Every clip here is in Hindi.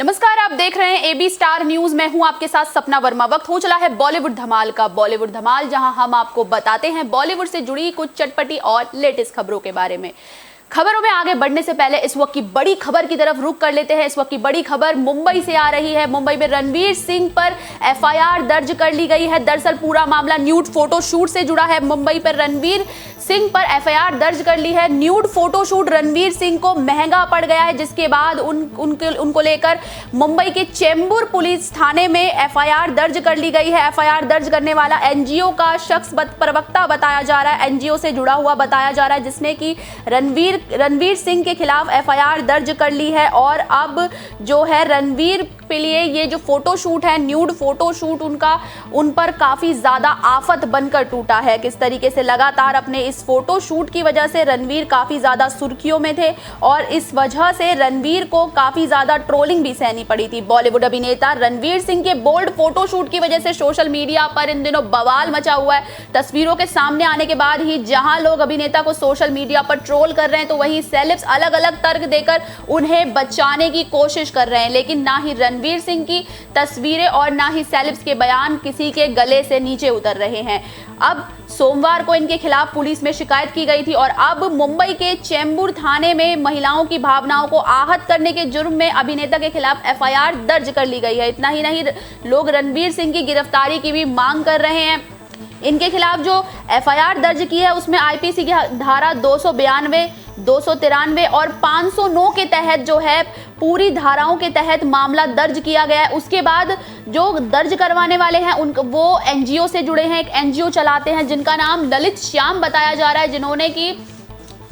नमस्कार, आप देख रहे हैं एबी स्टार न्यूज। मैं हूं आपके साथ सपना वर्मा। वक्त हो चला है बॉलीवुड धमाल का। बॉलीवुड धमाल, जहां हम आपको बताते हैं बॉलीवुड से जुड़ी कुछ चटपटी और लेटेस्ट खबरों के बारे में। खबरों में आगे बढ़ने से पहले इस वक्त की बड़ी खबर की तरफ रुख कर लेते हैं। इस वक्त की बड़ी खबर मुंबई से आ रही है। मुंबई में रणवीर सिंह पर एफआईआर दर्ज कर ली गई है। दरअसल पूरा मामला न्यूड फोटोशूट से जुड़ा है। मुंबई पर रणवीर सिंह पर एफआईआर दर्ज कर ली है। न्यूड फोटोशूट रणवीर सिंह को महंगा पड़ गया है, जिसके बाद उनको लेकर मुंबई के चेंबूर पुलिस थाने में एफआईआर दर्ज कर ली गई है। एफआईआर दर्ज करने वाला एनजीओ का शख्स प्रवक्ता बताया जा रहा है, एनजीओ से जुड़ा हुआ बताया जा रहा है, जिसने कि रणवीर सिंह के खिलाफ एफआईआर दर्ज कर ली है। और अब जो है रणवीर के लिए ये जो फोटोशूट है, न्यूड फोटोशूट, उन पर काफी ज्यादा आफत बनकर टूटा है। किस तरीके से लगातार अपने इस फोटोशूट की वजह से रणवीर काफी ज्यादा सुर्खियों में थे और इस वजह से रणवीर को काफी ज्यादा ट्रोलिंग भी सहनी पड़ी थी। बॉलीवुड अभिनेता रणवीर सिंह के बोल्ड फोटोशूट की वजह से सोशल मीडिया पर इन दिनों बवाल मचा हुआ है। तस्वीरों के सामने आने के बाद ही जहां लोग अभिनेता को सोशल मीडिया पर ट्रोल कर रहे हैं, तो वहीं सेलेब्स अलग अलग तर्क देकर उन्हें बचाने की कोशिश कर रहे हैं। लेकिन ना ही रणवीर सिंह की तस्वीरें और ना ही सेलेब्स के बयान किसी के गले से नीचे उतर रहे हैं। अब सोमवार को इनके खिलाफ पुलिस में शिकायत की गई थी और अब मुंबई के चेंबूर थाने में महिलाओं की भावनाओं को आहत करने के जुर्म में अभिनेता के खिलाफ एफआईआर दर्ज कर ली गई है। इतना ही नहीं, लोग रणवीर सिंह की गिरफ्तारी की भी मांग कर रहे हैं। इनके खिलाफ जो एफआईआर दर्ज की है उसमें आईपीसी की धारा 292, 293 और 509 के तहत जो है पूरी धाराओं के तहत मामला दर्ज किया गया है। उसके बाद जो दर्ज करवाने वाले हैं वो एनजीओ से जुड़े हैं। एक एनजीओ चलाते हैं जिनका नाम ललित श्याम बताया जा रहा है, जिन्होंने कि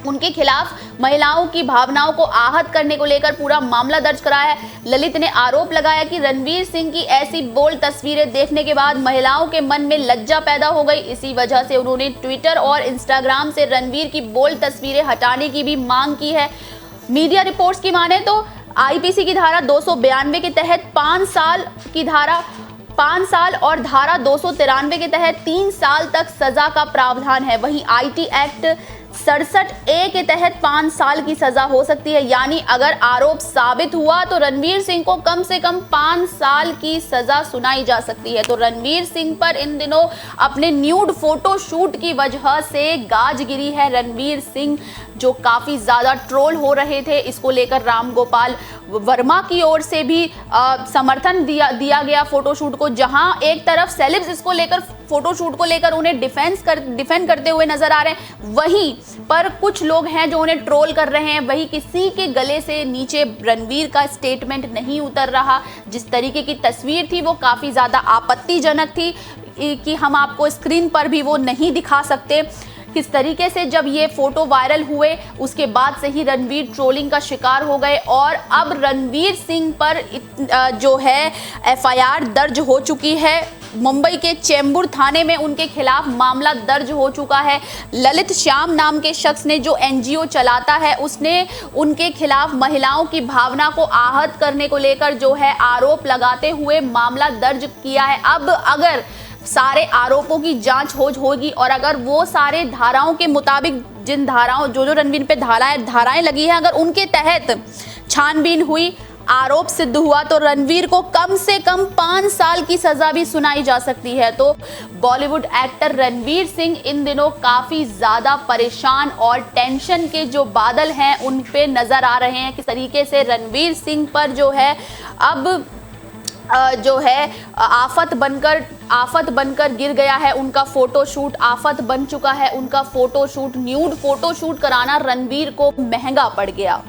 उनके खिलाफ महिलाओं की भावनाओं को आहत करने को लेकर पूरा मामला दर्ज कराया है। ललित ने आरोप लगाया कि रणवीर सिंह की ऐसी बोल्ड तस्वीरें देखने के बाद महिलाओं के मन में लज्जा पैदा हो गई। इसी वजह से उन्होंने ट्विटर और इंस्टाग्राम से रणवीर की बोल्ड तस्वीरें हटाने की भी मांग की है। मीडिया रिपोर्ट्स की माने तो आईपीसी की धारा 292 के तहत 5 साल और धारा 293 के तहत 3 साल तक सजा का प्रावधान है। वहीं आईटी एक्ट 67A के तहत 5 साल की सजा हो सकती है। यानी अगर आरोप साबित हुआ तो रणवीर सिंह को कम से कम 5 साल की सजा सुनाई जा सकती है। तो रणवीर सिंह पर इन दिनों अपने न्यूड फोटोशूट की वजह से गाज गिरी है। रणवीर सिंह जो काफी ज्यादा ट्रोल हो रहे थे, इसको लेकर राम गोपाल वर्मा की ओर से भी समर्थन दिया गया फोटोशूट को। जहां एक तरफ सेलेब्स इसको लेकर, फोटोशूट को लेकर उन्हें डिफेंड करते हुए नजर आ रहे हैं, वहीं पर कुछ लोग हैं जो उन्हें ट्रोल कर रहे हैं। वहीं किसी के गले से नीचे रणवीर का स्टेटमेंट नहीं उतर रहा। जिस तरीके की तस्वीर थी वो काफी ज्यादा आपत्तिजनक थी कि हम आपको स्क्रीन पर भी वो नहीं दिखा सकते। किस तरीके से जब ये फोटो वायरल हुए उसके बाद से ही रणवीर ट्रोलिंग का शिकार हो गए और अब रणवीर सिंह पर जो है एफआईआर दर्ज हो चुकी है। मुंबई के चेंबूर थाने में उनके खिलाफ मामला दर्ज हो चुका है। ललित श्याम नाम के शख्स ने, जो एनजीओ चलाता है, उसने उनके खिलाफ महिलाओं की भावना को आहत करने को लेकर जो है आरोप लगाते हुए मामला दर्ज किया है। अब अगर सारे आरोपों की जांच होगी और अगर वो सारे धाराओं के मुताबिक, जिन धाराओं जो रणवीर पे धाराएं लगी हैं, अगर उनके तहत छानबीन हुई, आरोप सिद्ध हुआ, तो रणवीर को कम से कम 5 साल की सजा भी सुनाई जा सकती है। तो बॉलीवुड एक्टर रणवीर सिंह इन दिनों काफी ज्यादा परेशान और टेंशन के जो बादल हैं उन पे नजर आ रहे हैं। किस तरीके से रणवीर सिंह पर जो है अब जो है आफत बनकर गिर गया है उनका फोटोशूट। आफत बन चुका है उनका फोटोशूट। न्यूड फोटोशूट कराना रणवीर को महंगा पड़ गया।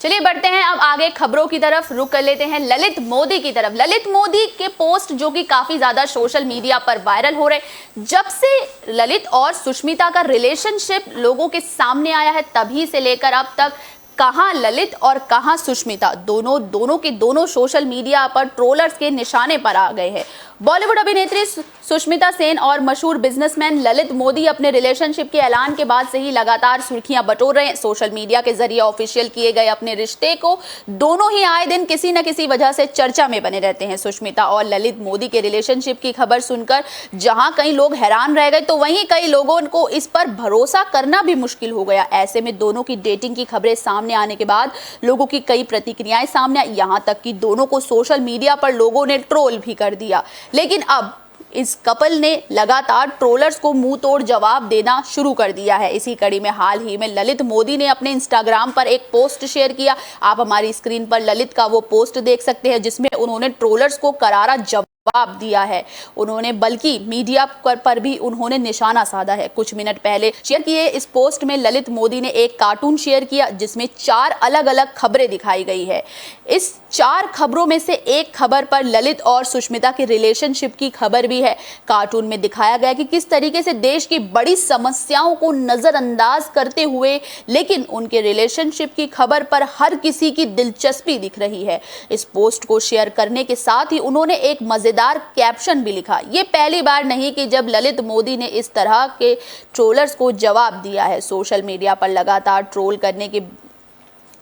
चलिए बढ़ते हैं अब आगे खबरों की तरफ, रुक कर लेते हैं ललित मोदी की तरफ। ललित मोदी के पोस्ट जो कि काफी ज्यादा सोशल मीडिया पर वायरल हो रहे, जब से ललित और सुष्मिता का रिलेशनशिप लोगों के सामने आया है तभी से लेकर अब तक कहां ललित और कहां सुष्मिता, दोनों के दोनों सोशल मीडिया पर ट्रोलर्स के निशाने पर आ गए हैं। बॉलीवुड अभिनेत्री सुष्मिता सेन और मशहूर बिजनेसमैन ललित मोदी अपने रिलेशनशिप के ऐलान के बाद से ही लगातार सुर्खियां बटोर रहे हैं। सोशल मीडिया के जरिए ऑफिशियल किए गए अपने रिश्ते को दोनों ही आए दिन किसी न किसी वजह से चर्चा में बने रहते हैं। सुष्मिता और ललित मोदी के रिलेशनशिप की खबर सुनकर जहां कई लोग हैरान रह गए, तो वहीं कई लोगों को इस पर भरोसा करना भी मुश्किल हो गया। ऐसे में दोनों की डेटिंग की खबरें सामने आने के बाद लोगों की कई प्रतिक्रियाएं सामने आई, यहां तक कि दोनों को सोशल मीडिया पर लोगों ने ट्रोल भी कर दिया। लेकिन अब इस कपल ने लगातार ट्रोलर्स को मुंह तोड़ जवाब देना शुरू कर दिया है। इसी कड़ी में हाल ही में ललित मोदी ने अपने इंस्टाग्राम पर एक पोस्ट शेयर किया। आप हमारी स्क्रीन पर ललित का वो पोस्ट देख सकते हैं जिसमें उन्होंने ट्रोलर्स को करारा जवाब दिया है। उन्होंने बल्कि मीडिया पर भी उन्होंने निशाना साधा है। कुछ मिनट पहले शेयर किए इस पोस्ट में ललित मोदी ने एक कार्टून शेयर किया जिसमें 4 अलग अलग खबरें दिखाई गई है। इस 4 खबरों में से एक खबर पर ललित और सुष्मिता के रिलेशनशिप की खबर भी है। कार्टून में दिखाया गया कि किस तरीके से देश की बड़ी समस्याओं को नजरअंदाज करते हुए लेकिन उनके रिलेशनशिप की खबर पर हर किसी की दिलचस्पी दिख रही है। इस पोस्ट को शेयर करने के साथ ही उन्होंने एक मजेदार कैप्शन भी लिखा। ये पहली बार नहीं कि जब ललित मोदी ने इस तरह के ट्रोलर्स को जवाब दिया है। सोशल मीडिया पर लगातार ट्रोल करने के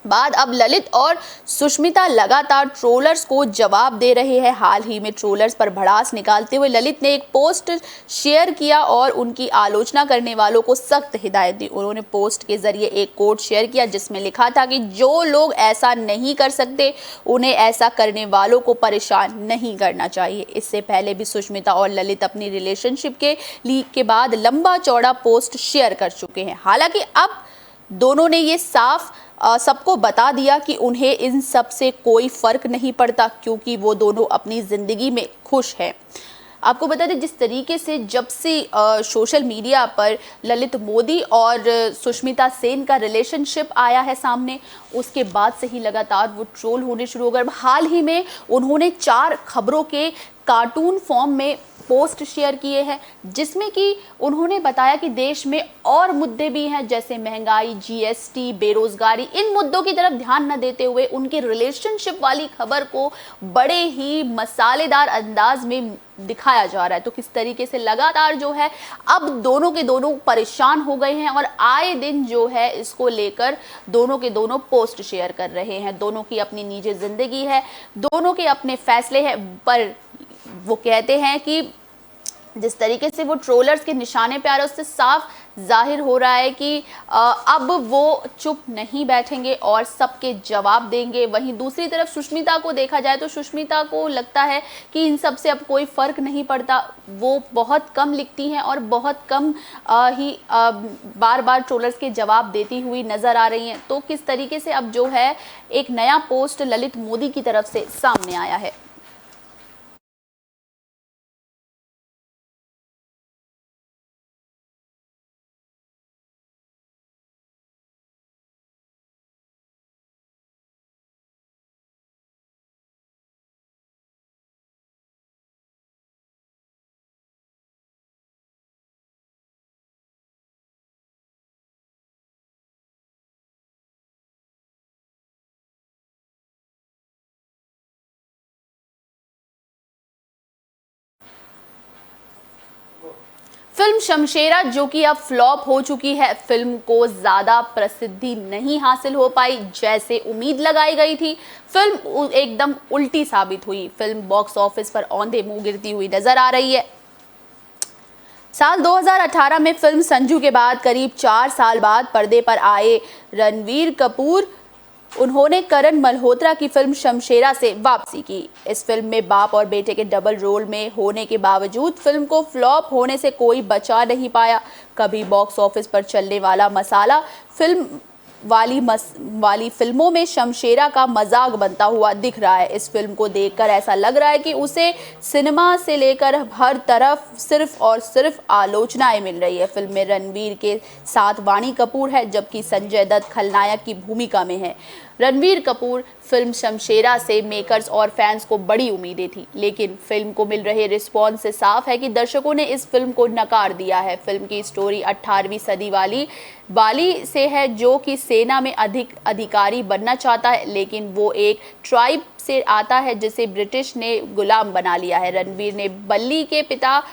बाद अब ललित और सुष्मिता लगातार ट्रोलर्स को जवाब दे रहे हैं। हाल ही में ट्रोलर्स पर भड़ास निकालते हुए ललित ने एक पोस्ट शेयर किया और उनकी आलोचना करने वालों को सख्त हिदायत दी। उन्होंने पोस्ट के जरिए एक कोट शेयर किया जिसमें लिखा था कि जो लोग ऐसा नहीं कर सकते उन्हें ऐसा करने वालों को परेशान नहीं करना चाहिए। इससे पहले भी सुष्मिता और ललित अपनी रिलेशनशिप के बाद लंबा चौड़ा पोस्ट शेयर कर चुके हैं। हालांकि अब दोनों ने ये साफ सबको बता दिया कि उन्हें इन सब से कोई फर्क नहीं पड़ता क्योंकि वो दोनों अपनी जिंदगी में खुश हैं। आपको बता दें जिस तरीके से जब से सोशल मीडिया पर ललित मोदी और सुष्मिता सेन का रिलेशनशिप आया है सामने, उसके बाद से ही लगातार वो ट्रोल होने शुरू हो गए। हाल ही में उन्होंने 4 खबरों के कार्टून फॉर्म में पोस्ट शेयर किए हैं जिसमें कि उन्होंने बताया कि देश में और मुद्दे भी हैं जैसे महंगाई, जीएसटी, बेरोजगारी। इन मुद्दों की तरफ ध्यान न देते हुए उनकी रिलेशनशिप वाली खबर को बड़े ही मसालेदार अंदाज में दिखाया जा रहा है। तो किस तरीके से लगातार जो है अब दोनों के दोनों परेशान हो गए हैं और आए दिन जो है इसको लेकर दोनों के दोनों पोस्ट शेयर कर रहे हैं। दोनों की अपनी निजी जिंदगी है, दोनों के अपने फैसले हैं, पर वो कहते हैं कि जिस तरीके से वो ट्रोलर्स के निशाने पे आ रहे हैं उससे साफ जाहिर हो रहा है कि अब वो चुप नहीं बैठेंगे और सबके जवाब देंगे। वहीं दूसरी तरफ सुष्मिता को देखा जाए तो सुष्मिता को लगता है कि इन सब से अब कोई फ़र्क नहीं पड़ता। वो बहुत कम लिखती हैं और बहुत कम ही बार बार ट्रोलर्स के जवाब देती हुई नज़र आ रही हैं। तो किस तरीके से अब जो है एक नया पोस्ट ललित मोदी की तरफ से सामने आया है। फिल्म शमशेरा जो कि अब फ्लॉप हो चुकी है, फिल्म को ज़्यादा प्रसिद्धि नहीं हासिल हो पाई जैसे उम्मीद लगाई गई थी। फिल्म एकदम उल्टी साबित हुई। फिल्म बॉक्स ऑफिस पर औंधे मुंह गिरती हुई नजर आ रही है। साल 2018 में फिल्म संजू के बाद करीब 4 साल बाद पर्दे पर आए रणवीर कपूर, उन्होंने करण मल्होत्रा की फिल्म शमशेरा से वापसी की। इस फिल्म में बाप और बेटे के डबल रोल में होने के बावजूद फिल्म को फ्लॉप होने से कोई बचा नहीं पाया। कभी बॉक्स ऑफिस पर चलने वाला मसाला फिल्म वाली फिल्मों में शमशेरा का मजाक बनता हुआ दिख रहा है। इस फिल्म को देखकर ऐसा लग रहा है कि उसे सिनेमा से लेकर हर तरफ सिर्फ और सिर्फ आलोचनाएं मिल रही है। फिल्म में रणवीर के साथ वाणी कपूर है जबकि संजय दत्त खलनायक की भूमिका में है। रणवीर कपूर फिल्म शमशेरा से मेकर्स और फैंस को बड़ी उम्मीदें थी, लेकिन फिल्म को मिल रहे रिस्पॉन्स से साफ है कि दर्शकों ने इस फिल्म को नकार दिया है। फिल्म की स्टोरी 18वीं सदी वाली से है जो कि सेना में अधिकारी बनना चाहता है, लेकिन वो एक ट्राइब से आता है जिसे ब्रिटिश ने गुलाम बना लिया है। रणवीर ने बल्ली के पिता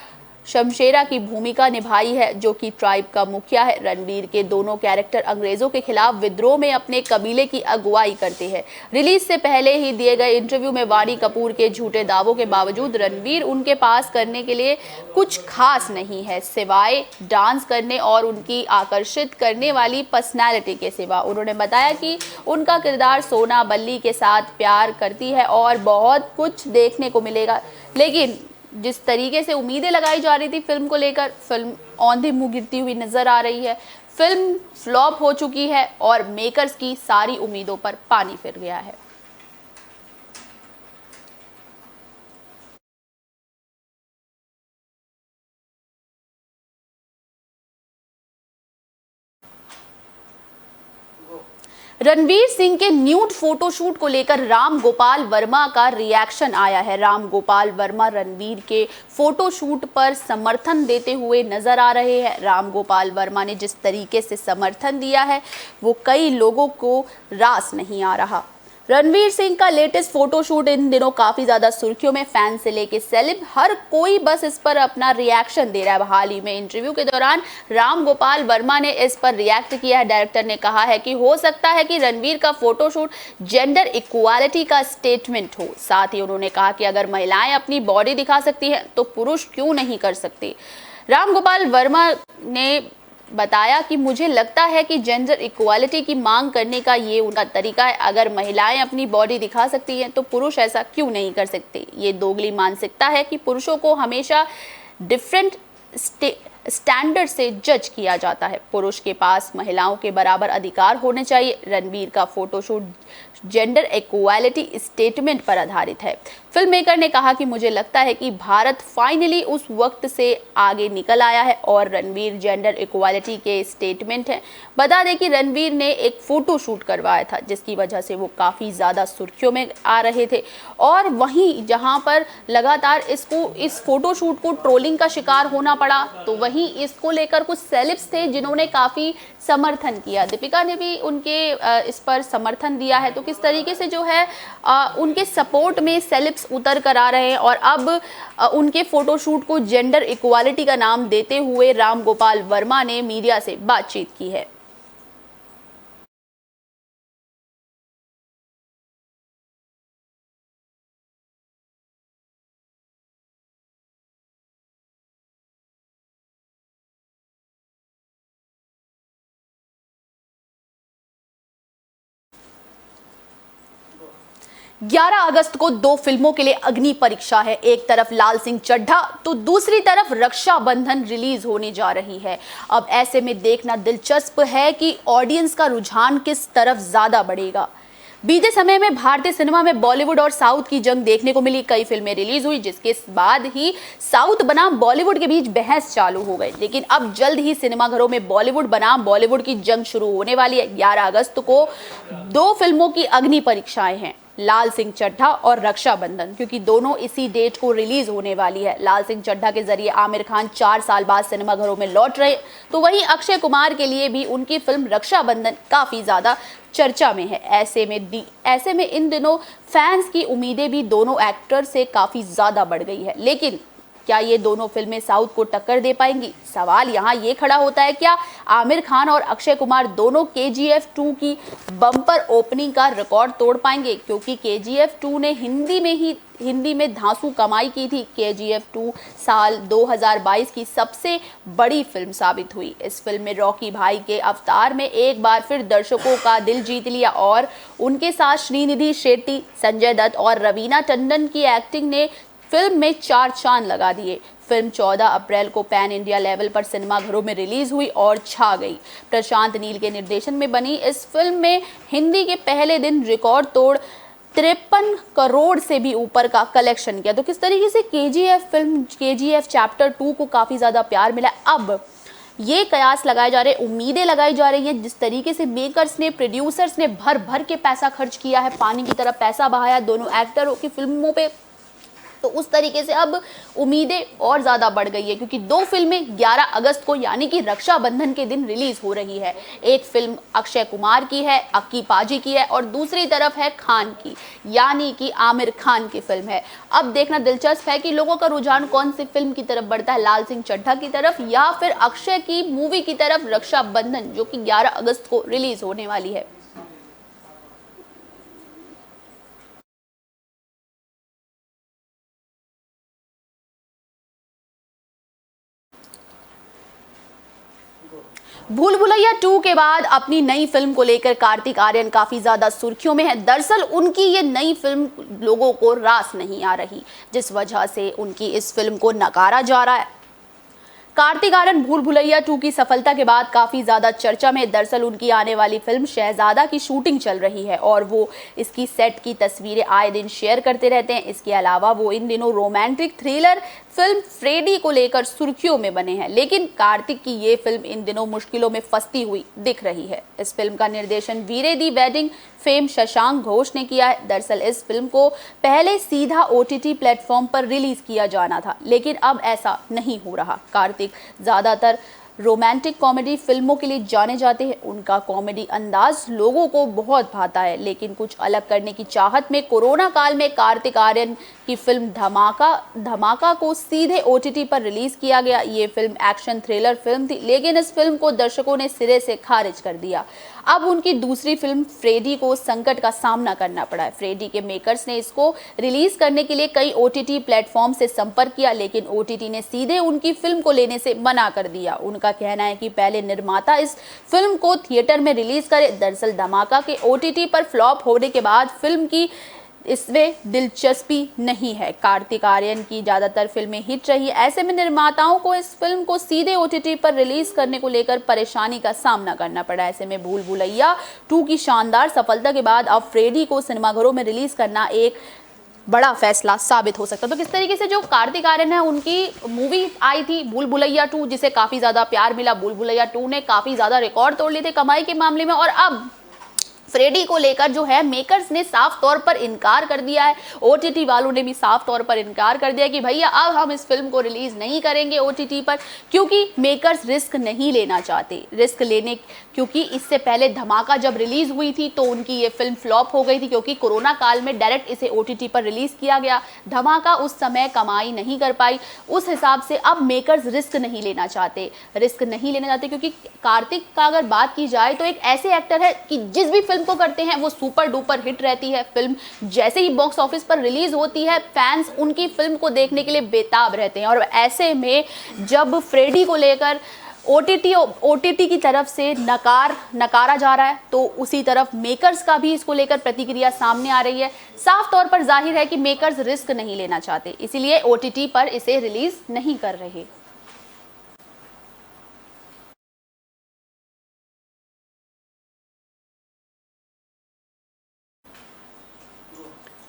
शमशेरा की भूमिका निभाई है, जो कि ट्राइब का मुखिया है। रणवीर के दोनों कैरेक्टर अंग्रेजों के खिलाफ विद्रोह में अपने कबीले की अगुवाई करते हैं। रिलीज से पहले ही दिए गए इंटरव्यू में वाणी कपूर के झूठे दावों के बावजूद रणवीर उनके पास करने के लिए कुछ खास नहीं है, सिवाय डांस करने और उनकी आकर्षित करने वाली पर्सनैलिटी के सिवा। उन्होंने बताया कि उनका किरदार सोना बल्ली के साथ प्यार करती है और बहुत कुछ देखने को मिलेगा, लेकिन जिस तरीके से उम्मीदें लगाई जा रही थी फिल्म को लेकर, फिल्म औंधे मुंह गिरती हुई नजर आ रही है। फिल्म फ्लॉप हो चुकी है और मेकर्स की सारी उम्मीदों पर पानी फिर गया है। रणवीर सिंह के न्यूड फोटोशूट को लेकर राम गोपाल वर्मा का रिएक्शन आया है। राम गोपाल वर्मा रणवीर के फोटोशूट पर समर्थन देते हुए नजर आ रहे हैं। राम गोपाल वर्मा ने जिस तरीके से समर्थन दिया है वो कई लोगों को रास नहीं आ रहा। रणवीर सिंह का लेटेस्ट फोटोशूट इन दिनों काफी ज्यादा सुर्खियों में, फैन से लेके सेलेब हर कोई बस इस पर अपना रिएक्शन दे रहा है। हाल ही में इंटरव्यू के दौरान राम गोपाल वर्मा ने इस पर रिएक्ट किया है। डायरेक्टर ने कहा है कि हो सकता है कि रणवीर का फोटोशूट जेंडर इक्वालिटी का स्टेटमेंट हो। साथ ही उन्होंने कहा कि अगर महिलाएं अपनी बॉडी दिखा सकती हैं तो पुरुष क्यों नहीं कर सकते। राम गोपाल वर्मा ने बताया कि मुझे लगता है कि जेंडर इक्वालिटी की मांग करने का ये उनका तरीका है। अगर महिलाएं अपनी बॉडी दिखा सकती हैं तो पुरुष ऐसा क्यों नहीं कर सकते। ये दोगली मानसिकता है कि पुरुषों को हमेशा डिफरेंट स्टैंडर्ड से जज किया जाता है। पुरुष के पास महिलाओं के बराबर अधिकार होने चाहिए। रणवीर का फोटोशूट जेंडर इक्वालिटी स्टेटमेंट पर आधारित है। फिल्म मेकर ने कहा कि मुझे लगता है कि भारत फाइनली उस वक्त से आगे निकल आया है और रणवीर जेंडर इक्वालिटी के स्टेटमेंट है। बता दें कि रणवीर ने एक फोटो शूट करवाया था जिसकी वजह से वो काफ़ी ज़्यादा सुर्खियों में आ रहे थे, और वहीं जहां पर लगातार इस फोटो शूट को ट्रोलिंग का शिकार होना पड़ा, तो वहीं इसको लेकर कुछ सेलेब्स थे जिन्होंने काफ़ी समर्थन किया। दीपिका ने भी उनके इस पर समर्थन दिया है। तो किस तरीके से जो है उनके सपोर्ट में सेलेब्स उतर कर आ रहे हैं और अब उनके फोटोशूट को जेंडर इक्वालिटी का नाम देते हुए राम गोपाल वर्मा ने मीडिया से बातचीत की है। ग्यारह अगस्त को दो फिल्मों के लिए अग्नि परीक्षा है। एक तरफ लाल सिंह चड्ढा तो दूसरी तरफ रक्षाबंधन रिलीज होने जा रही है। अब ऐसे में देखना दिलचस्प है कि ऑडियंस का रुझान किस तरफ ज्यादा बढ़ेगा। बीते समय में भारतीय सिनेमा में बॉलीवुड और साउथ की जंग देखने को मिली। कई फिल्में रिलीज हुई जिसके बाद ही साउथ बनाम बॉलीवुड के बीच बहस चालू हो गई, लेकिन अब जल्द ही सिनेमाघरों में बॉलीवुड बनाम बॉलीवुड की जंग शुरू होने वाली है। 11 अगस्त को दो फिल्मों की अग्नि परीक्षाएं हैं, लाल सिंह चड्ढा और रक्षाबंधन, क्योंकि दोनों इसी डेट को रिलीज होने वाली है। लाल सिंह चड्ढा के जरिए आमिर खान 4 साल बाद सिनेमाघरों में लौट रहे, तो वहीं अक्षय कुमार के लिए भी उनकी फिल्म रक्षाबंधन काफी ज्यादा चर्चा में है। ऐसे में इन दिनों फैंस की उम्मीदें भी दोनों एक्टर से काफी ज्यादा बढ़ गई है, लेकिन क्या ये दोनों फिल्में साउथ को टक्कर दे पाएंगी? सवाल यहाँ ये खड़ा होता है, क्या आमिर खान और अक्षय कुमार दोनों KGF 2 की बम्पर ओपनिंग का रिकॉर्ड तोड़ पाएंगे? क्योंकि KGF 2 ने हिंदी में धांसू कमाई की थी। KGF 2 साल 2022 की सबसे बड़ी फिल्म साबित हुई। इस फिल्म में रॉकी भाई के अवतार में एक बार फिर दर्शकों का दिल जीत लिया और उनके साथ श्रीनिधि शेट्टी, संजय दत्त और रवीना टंडन की एक्टिंग ने फिल्म में 4 चांद लगा दिए। फिल्म 14 अप्रैल को पैन इंडिया लेवल पर सिनेमाघरों में रिलीज हुई और छा गई। प्रशांत नील के निर्देशन में बनी इस फिल्म में हिंदी के पहले दिन रिकॉर्ड तोड़ 53 करोड़ से भी ऊपर का कलेक्शन किया। तो किस तरीके से KGF चैप्टर 2 को काफ़ी ज़्यादा प्यार मिला। अब ये कयास लगाए जा रहे, उम्मीदें लगाई जा रही हैं, जिस तरीके से मेकर्स ने, प्रोड्यूसर्स ने भर भर के पैसा खर्च किया है, पानी की तरह पैसा बहाया दोनों एक्टरों की फिल्मों पे, तो उस तरीके से अब उम्मीदें और ज़्यादा बढ़ गई है, क्योंकि दो फिल्में 11 अगस्त को यानी कि रक्षाबंधन के दिन रिलीज हो रही है। एक फिल्म अक्षय कुमार की है, अक्की पाजी की है, और दूसरी तरफ है खान की यानी कि आमिर खान की फिल्म है। अब देखना दिलचस्प है कि लोगों का रुझान कौन सी फिल्म की तरफ बढ़ता है, लाल सिंह चड्ढा की तरफ या फिर अक्षय की मूवी की तरफ रक्षाबंधन, जो कि 11 अगस्त को रिलीज होने वाली है। भूल भुलैया 2 के बाद अपनी नई फिल्म को लेकर कार्तिक आर्यन काफी ज्यादा सुर्खियों में है। दरअसल उनकी ये नई फिल्म लोगों को रास नहीं आ रही, जिस वजह से उनकी इस फिल्म को नकारा जा रहा है। कार्तिक आर्यन भूल भुलैया 2 की सफलता के बाद काफी ज्यादा चर्चा में। दरअसल उनकी आने वाली फिल्म शहजादा की शूटिंग चल रही है और वो इसकी सेट की तस्वीरें आए दिन शेयर करते रहते हैं। इसके अलावा वो इन दिनों रोमांटिक थ्रिलर फिल्म फ्रेडी को लेकर सुर्खियों में बने हैं, लेकिन कार्तिक की ये फिल्म इन दिनों मुश्किलों में फंसती हुई दिख रही है। इस फिल्म का निर्देशन वीरे दी वेडिंग फेम शशांक घोष ने किया है। दरअसल इस फिल्म को पहले सीधा OTT प्लेटफॉर्म पर रिलीज किया जाना था, लेकिन अब ऐसा नहीं हो रहा। कार्तिक ज्यादातर रोमांटिक कॉमेडी फिल्मों के लिए जाने जाते हैं। उनका कॉमेडी अंदाज लोगों को बहुत भाता है, लेकिन कुछ अलग करने की चाहत में कोरोना काल में कार्तिक आर्यन की फिल्म धमाका को सीधे OTT पर रिलीज किया गया। ये फिल्म एक्शन थ्रिलर फिल्म थी, लेकिन इस फिल्म को दर्शकों ने सिरे से खारिज कर दिया। अब उनकी दूसरी फिल्म फ्रेडी को संकट का सामना करना पड़ा है। फ्रेडी के मेकर्स ने इसको रिलीज करने के लिए कई OTT प्लेटफॉर्म से संपर्क किया, लेकिन OTT ने सीधे उनकी फिल्म को लेने से मना कर दिया। उनका कहना है कि पहले निर्माता इस फिल्म को थिएटर में रिलीज करे। दरअसल धमाका के OTT पर फ्लॉप होने के बाद फिल्म की इसमें दिलचस्पी नहीं है। कार्तिक आर्यन की ज्यादातर फिल्में हिट रही, ऐसे में निर्माताओं को इस फिल्म को सीधे OTT पर रिलीज करने को लेकर परेशानी का सामना करना पड़ा। ऐसे में भूल भुलैया 2 की शानदार सफलता के बाद अब फ्रेडी को सिनेमाघरों में रिलीज करना एक बड़ा फैसला साबित हो सकता है। तो किस तरीके से जो कार्तिक आर्यन है, उनकी मूवी आई थी भूल भुलैया 2, जिसे काफी ज्यादा प्यार मिला। भूल भुलैया 2 ने काफी ज्यादा रिकॉर्ड तोड़ लिए थे कमाई के मामले में, और अब फ्रेडी को लेकर जो है मेकर्स ने साफ तौर पर इनकार कर दिया है। OTT वालों ने भी साफ तौर पर इनकार कर दिया कि भैया अब हम इस फिल्म को रिलीज नहीं करेंगे OTT पर, क्योंकि मेकर्स रिस्क नहीं लेना चाहते। क्योंकि इससे पहले धमाका जब रिलीज हुई थी तो उनकी ये फिल्म फ्लॉप हो गई थी, क्योंकि कोरोना काल में डायरेक्ट इसे OTT पर रिलीज किया गया। धमाका उस समय कमाई नहीं कर पाई। उस हिसाब से अब मेकर्स रिस्क नहीं लेना चाहते, क्योंकि कार्तिक का अगर बात की जाए तो एक ऐसे एक्टर है कि जिस भी फिल्म को करते हैं वो सुपर डुपर हिट रहती है। फिल्म जैसे ही बॉक्स ऑफिस पर रिलीज होती है, फैंस उनकी फिल्म को देखने के लिए बेताब रहते हैं। और ऐसे में जब फ्रेडी को लेकर OTT की तरफ से नकारा जा रहा है, तो उसी तरफ मेकर्स का भी इसको लेकर प्रतिक्रिया सामने आ रही है। साफ तौर पर जाहिर है कि मेकर्स रिस्क नहीं लेना चाहते, इसीलिए OTT पर इसे रिलीज नहीं कर रहे।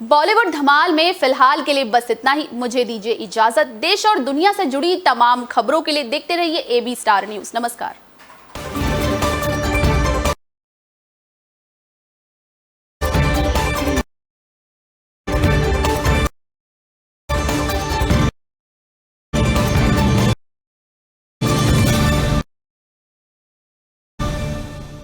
बॉलीवुड धमाल में फिलहाल के लिए बस इतना ही। मुझे दीजिए इजाजत। देश और दुनिया से जुड़ी तमाम खबरों के लिए देखते रहिए AB स्टार न्यूज़। नमस्कार।